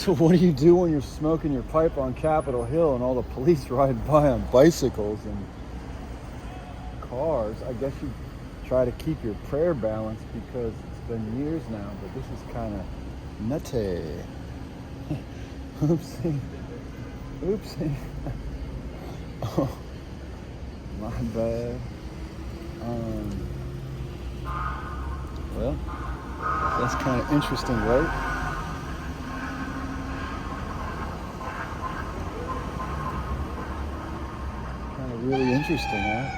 So what do you do when you're smoking your pipe on Capitol Hill and all the police ride by on bicycles and cars? I guess you try to keep your prayer balanced because it's been years now, but this is kind of nutty. Oopsie. Oopsie. Oh, my bad. Well, that's kind of interesting, right? Really interesting, huh?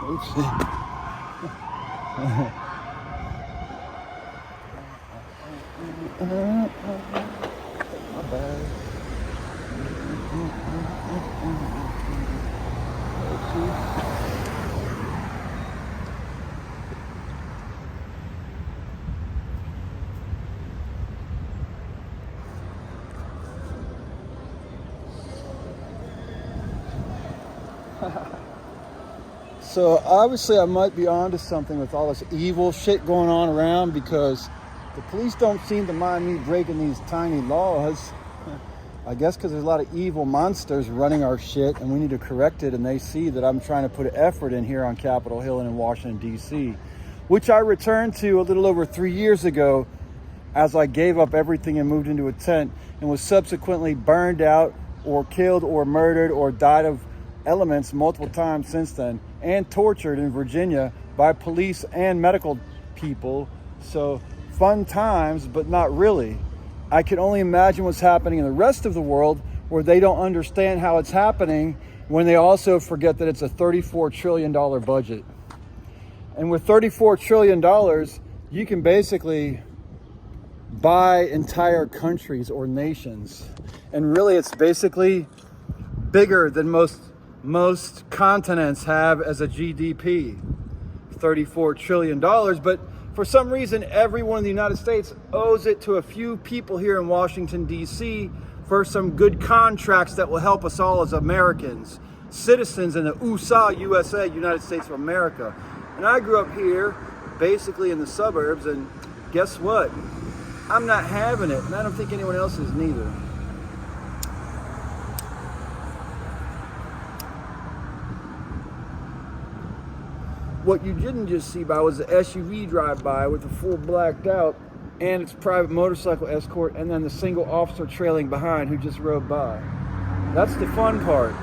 Oops. My bad. So obviously I might be onto something with all this evil shit going on around, because the police don't seem to mind me breaking these tiny laws. I guess because there's a lot of evil monsters running our shit and we need to correct it, and they see that I'm trying to put effort in here on Capitol Hill and in Washington D.C, which I returned to a little over 3 years ago as I gave up everything and moved into a tent, and was subsequently burned out or killed or murdered or died of elements multiple times since then, and tortured in Virginia by police and medical people. So fun times, but not really. I can only imagine what's happening in the rest of the world, where they don't understand how it's happening, when they also forget that it's a $34 trillion budget. And with $34 trillion, you can basically buy entire countries or nations. And really, it's basically bigger than most continents have as a GDP, $34 trillion. But for some reason, everyone in the United States owes it to a few people here in Washington, D.C. for some good contracts that will help us all as Americans, citizens in the USA, United States of America. And I grew up here, basically in the suburbs, and guess what? I'm not having it, and I don't think anyone else is neither. What you didn't just see by was the SUV drive by with the full blacked out and its private motorcycle escort, and then the single officer trailing behind who just rode by. That's the fun part.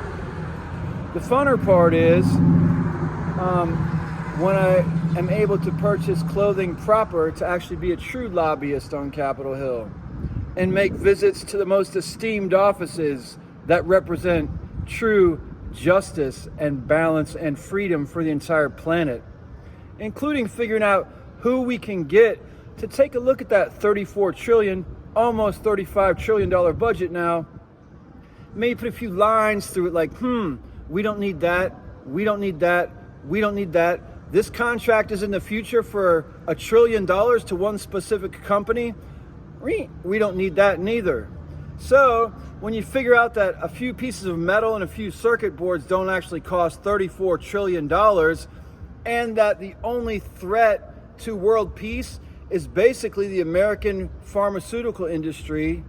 The funner part is when I am able to purchase clothing proper to actually be a true lobbyist on Capitol Hill and make visits to the most esteemed offices that represent true justice and balance and freedom for the entire planet, including figuring out who we can get to take a look at that $34 trillion, almost $35 trillion budget now. Maybe put a few lines through it like, we don't need that, we don't need that, we don't need that. This contract is in the future for $1 trillion to one specific company. We don't need that neither. So when you figure out that a few pieces of metal and a few circuit boards don't actually cost $34 trillion, and that the only threat to world peace is basically the American pharmaceutical industry,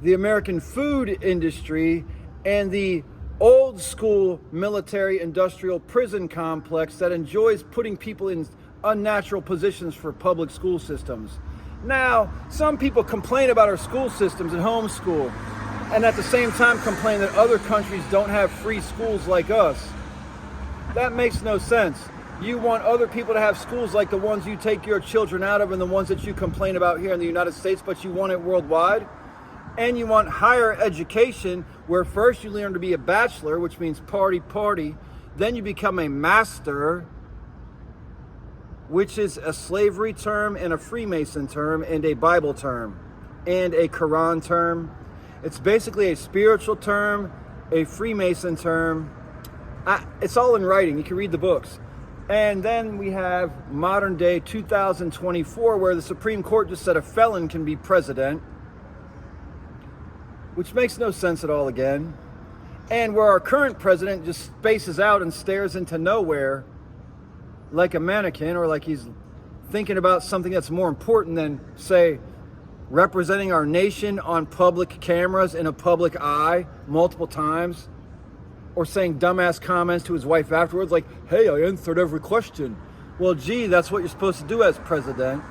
the American food industry, and the old school military industrial prison complex that enjoys putting people in unnatural positions for public school systems. Now, some people complain about our school systems and homeschool, and at the same time complain that other countries don't have free schools like us. That makes no sense. You want other people to have schools like the ones you take your children out of and the ones that you complain about here in the United States, but you want it worldwide. And you want higher education, where first you learn to be a bachelor, which means party, then you become a master, which is a slavery term and a Freemason term and a Bible term and a Quran term. It's basically a spiritual term, a Freemason term. It's all in writing. You can read the books. And then we have modern day 2024, where the Supreme Court just said a felon can be president, which makes no sense at all again. And where our current president just spaces out and stares into nowhere like a mannequin, or like he's thinking about something that's more important than, say, representing our nation on public cameras in a public eye multiple times, or saying dumbass comments to his wife afterwards like, hey, I answered every question. Well, gee, that's what you're supposed to do as president.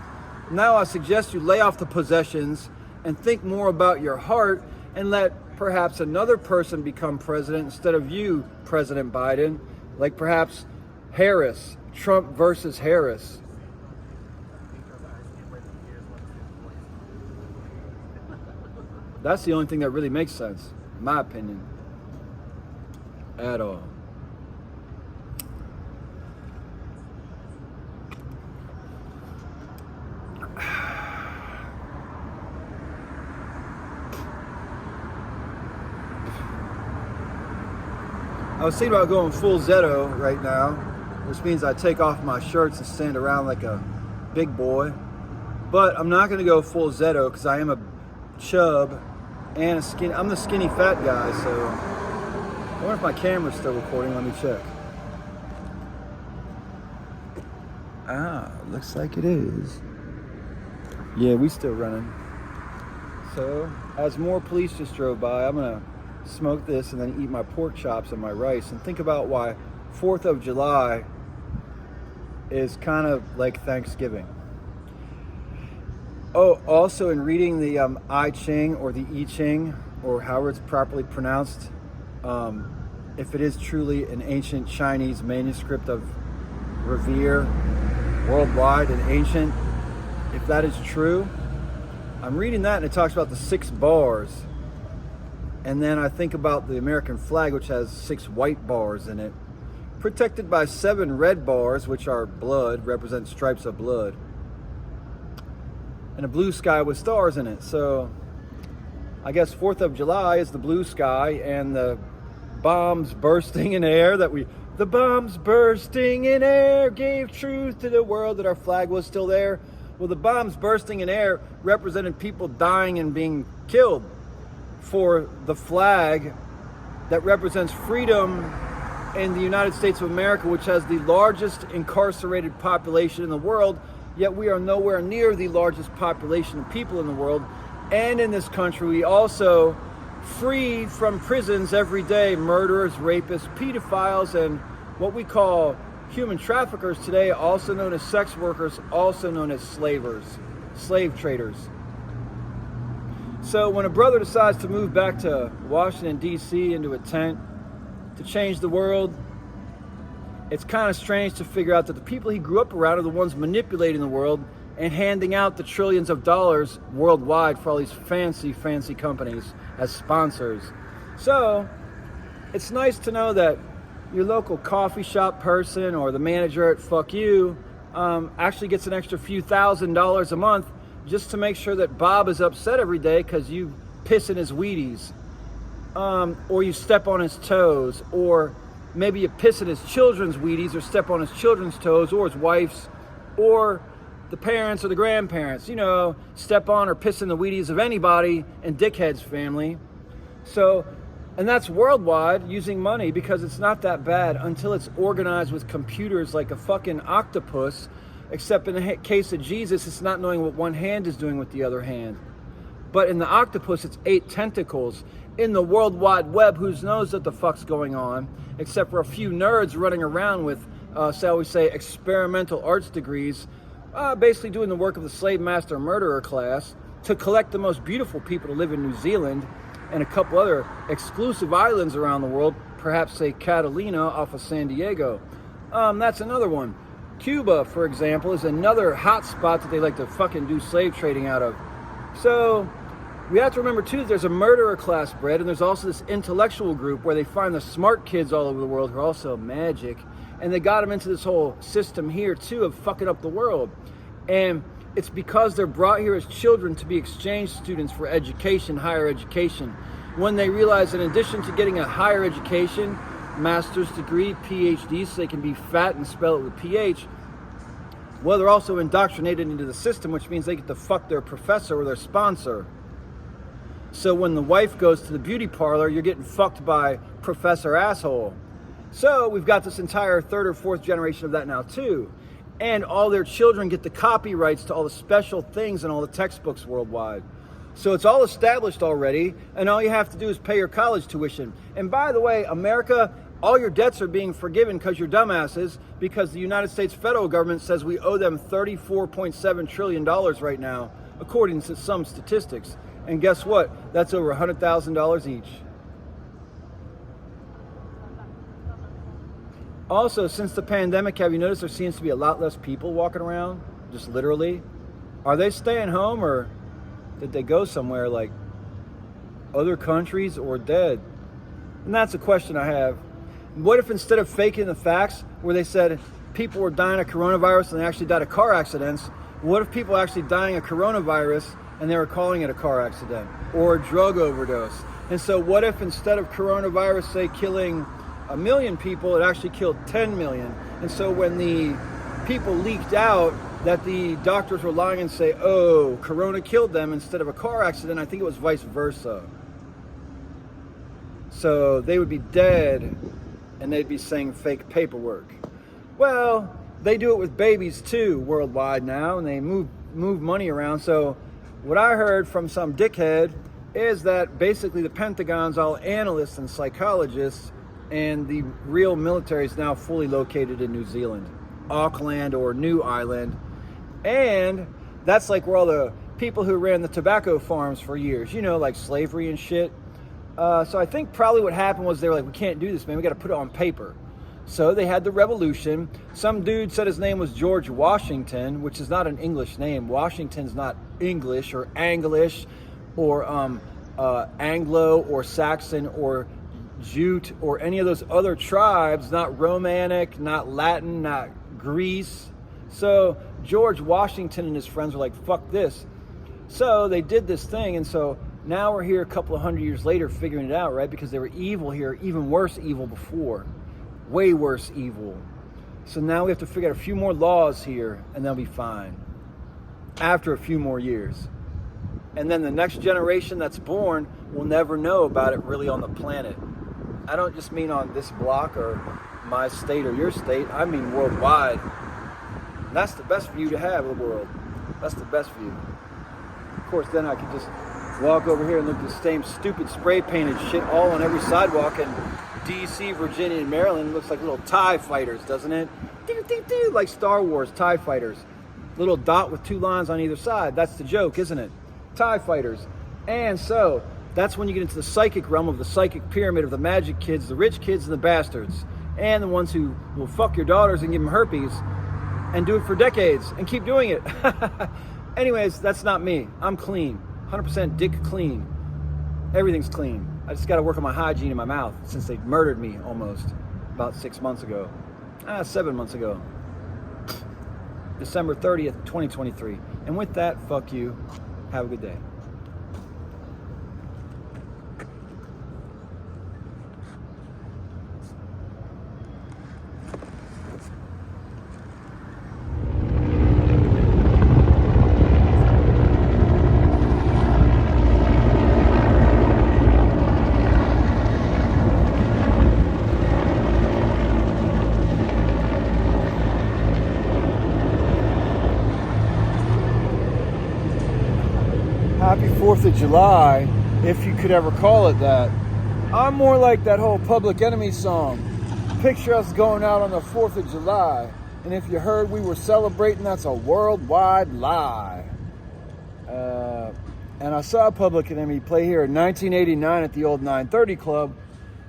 Now I suggest you lay off the possessions and think more about your heart and let perhaps another person become president instead of you, President Biden, like perhaps Harris, Trump versus Harris. That's the only thing that really makes sense, in my opinion, at all. I was thinking about going full Zeto right now, which means I take off my shirts and stand around like a big boy. But I'm not going to go full Zeto because I am a chub and I'm the skinny fat guy, so I wonder if my camera's still recording. Let me check. Looks like it is. Yeah, we still running. So, as more police just drove by, I'm gonna smoke this and then eat my pork chops and my rice and think about why 4th of July is kind of like Thanksgiving. Oh, also in reading the I Ching or the I Ching, or however it's properly pronounced, if it is truly an ancient Chinese manuscript of Revere, worldwide and ancient, if that is true, I'm reading that and it talks about the 6 bars. And then I think about the American flag, which has 6 white bars in it, protected by 7 red bars, which are blood, represent stripes of blood, and a blue sky with stars in it. So I guess 4th of July is the blue sky, and the bombs bursting in air the bombs bursting in air gave truth to the world that our flag was still there. Well, the bombs bursting in air represented people dying and being killed for the flag that represents freedom in the United States of America, which has the largest incarcerated population in the world, yet we are nowhere near the largest population of people in the world. And in this country, we also free from prisons every day murderers, rapists, pedophiles, and what we call human traffickers today, also known as sex workers, also known as slave traders. So when a brother decides to move back to Washington, D.C. into a tent to change the world, it's kind of strange to figure out that the people he grew up around are the ones manipulating the world and handing out the trillions of dollars worldwide for all these fancy companies as sponsors. So it's nice to know that your local coffee shop person or the manager at Fuck You actually gets an extra few $1,000s a month just to make sure that Bob is upset every day because you piss in his Wheaties, or you step on his toes, or maybe you piss in his children's Wheaties or step on his children's toes or his wife's, or the parents or the grandparents, step on or piss in the Wheaties of anybody in Dickhead's family. So, and that's worldwide using money, because it's not that bad until it's organized with computers like a fucking octopus, except in the case of Jesus, it's not knowing what one hand is doing with the other hand. But in the octopus, it's 8 tentacles. In the World Wide Web, who knows what the fuck's going on, except for a few nerds running around with, shall we say, experimental arts degrees, basically doing the work of the slave master murderer class to collect the most beautiful people to live in New Zealand and a couple other exclusive islands around the world, perhaps say Catalina off of San Diego. That's another one. Cuba, for example, is another hot spot that they like to fucking do slave trading out of. So we have to remember too that there's a murderer class bred, and there's also this intellectual group where they find the smart kids all over the world who are also magic, and they got them into this whole system here too of fucking up the world. And it's because they're brought here as children to be exchange students for education, higher education. When they realize, in addition to getting a higher education, master's degree, PhD, so they can be fat and spell it with PH, well, they're also indoctrinated into the system, which means they get to fuck their professor or their sponsor. So when the wife goes to the beauty parlor, you're getting fucked by Professor Asshole. So we've got this entire 3rd or 4th generation of that now too. and all their children get the copyrights to all the special things in all the textbooks worldwide. So it's all established already, and all you have to do is pay your college tuition. And by the way, America, all your debts are being forgiven because you're dumbasses, because the United States federal government says we owe them $34.7 trillion right now, according to some statistics. And guess what? That's over $100,000 each. Also, since the pandemic, have you noticed there seems to be a lot less people walking around? Just literally. Are they staying home, or did they go somewhere like other countries or dead? And that's a question I have. What if instead of faking the facts where they said people were dying of coronavirus and they actually died of car accidents, what if people actually dying of coronavirus and they were calling it a car accident or a drug overdose? And so what if instead of coronavirus, say, killing 1 million people, it actually killed 10 million? And so when the people leaked out that the doctors were lying and say, oh, corona killed them instead of a car accident, I think it was vice versa. So they would be dead and they'd be saying fake paperwork. Well, they do it with babies too worldwide now, and they move money around. So what I heard from some dickhead is that basically the Pentagon's all analysts and psychologists, and the real military is now fully located in New Zealand, Auckland or New Island. And that's like where all the people who ran the tobacco farms for years, you know, like slavery and shit. So I think probably what happened was they were like, we can't do this, man. We got to put it on paper. So they had the revolution. Some dude said his name was George Washington, which is not an English name. Washington's not English or Anglish or Anglo or Saxon or Jute or any of those other tribes, not Romanic, not Latin, not Greece. So George Washington and his friends were like, fuck this. So they did this thing, and so now we're here a couple of hundred years later figuring it out, right? Because they were evil here, even worse evil before. Way worse evil. So now we have to figure out a few more laws here, and they'll be fine. After a few more years. And then the next generation that's born will never know about it really on the planet. I don't just mean on this block or my state or your state. I mean worldwide. And that's the best view to have of the world. That's the best view. Of course, then I could just walk over here and look at the same stupid spray painted shit all on every sidewalk in D.C., Virginia, and Maryland. It looks like little TIE fighters, doesn't it? Like Star Wars TIE fighters. Little dot with 2 lines on either side. That's the joke, isn't it? TIE fighters. And so that's when you get into the psychic realm of the psychic pyramid of the magic kids, the rich kids, and the bastards, and the ones who will fuck your daughters and give them herpes and do it for decades and keep doing it. Anyways, that's not me. I'm clean. 100% dick clean. Everything's clean. I just got to work on my hygiene in my mouth since they murdered me almost about 6 months ago. 7 months ago. December 30th, 2023. And with that, fuck you. Have a good day. Happy 4th of July, if you could ever call it that. I'm more like that whole Public Enemy song. Picture us going out on the 4th of July, and if you heard we were celebrating, that's a worldwide lie. And I saw Public Enemy play here in 1989 at the old 930 Club,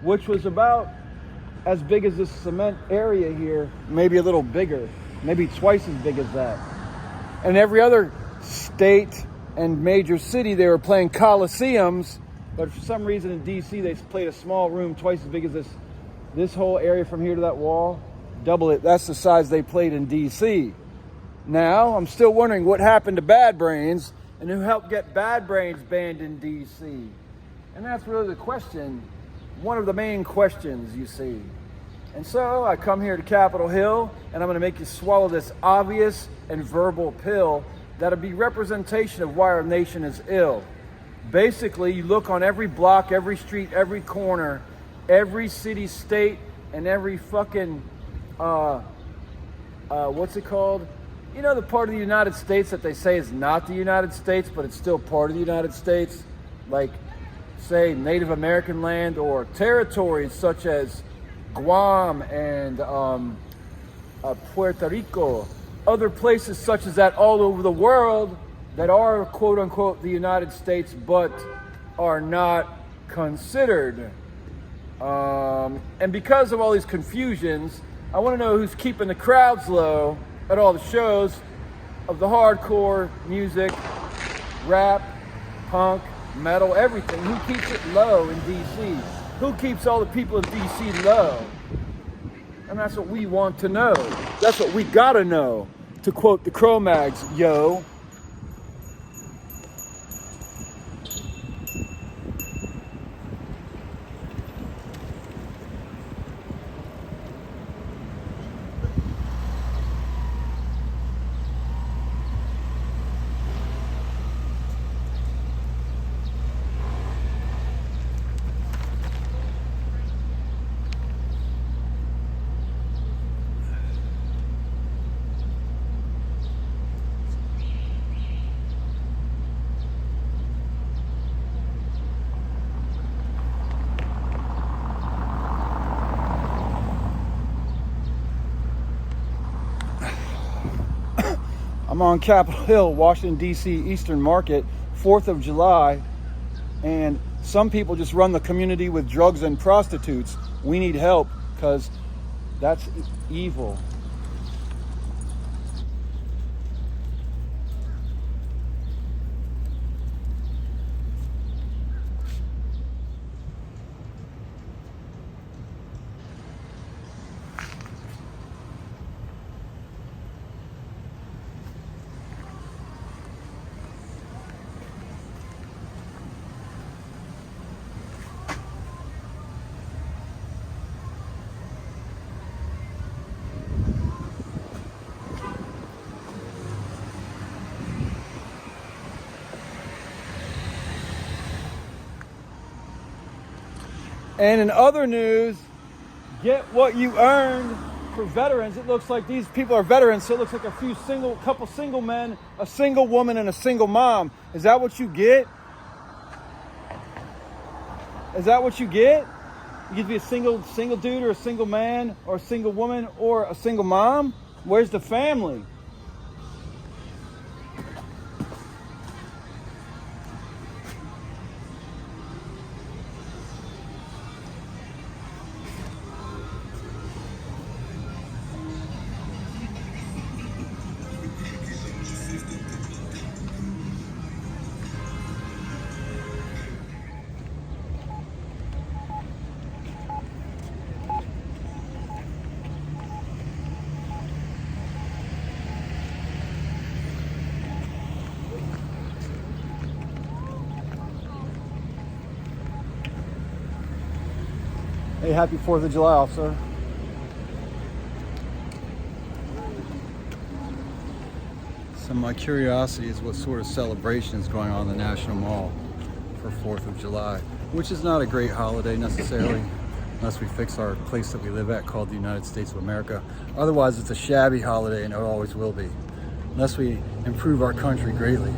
which was about as big as this cement area here, maybe a little bigger, maybe twice as big as that. And every other state and major city, they were playing coliseums, but for some reason in D.C. they played a small room twice as big as this whole area from here to that wall. Double it. That's the size they played in D.C. Now, I'm still wondering what happened to Bad Brains and who helped get Bad Brains banned in D.C. And that's really the question, one of the main questions, you see. And so I come here to Capitol Hill, and I'm going to make you swallow this obvious and verbal pill that'll be representation of why our nation is ill. Basically, you look on every block, every street, every corner, every city, state, and every fucking what's it called? You know, the part of the United States that they say is not the United States, but it's still part of the United States, like, say, Native American land, or territories such as Guam and Puerto Rico, other places such as that all over the world that are quote unquote the United States but are not considered. And because of all these confusions, I want to know who's keeping the crowds low at all the shows of the hardcore music, rap, punk, metal, everything. Who keeps it low in DC? Who keeps all the people in DC low? And that's what we want to know. That's what we gotta know. To quote the Cro-Mags, yo. I'm on Capitol Hill, Washington D.C. Eastern Market, 4th of July, and some people just run the community with drugs and prostitutes. We need help because that's evil. And in other news, get what you earned for veterans. It looks like these people are veterans, so it looks like a couple single men, a single woman, and a single mom. Is that what you get? Is that what you get? You get to be a single dude or a single man or a single woman or a single mom? Where's the family? Hey, happy 4th of July, officer. So my curiosity is what sort of celebration is going on in the National Mall for 4th of July, which is not a great holiday necessarily, unless we fix our place that we live at called the United States of America. Otherwise, it's a shabby holiday, and it always will be, unless we improve our country greatly.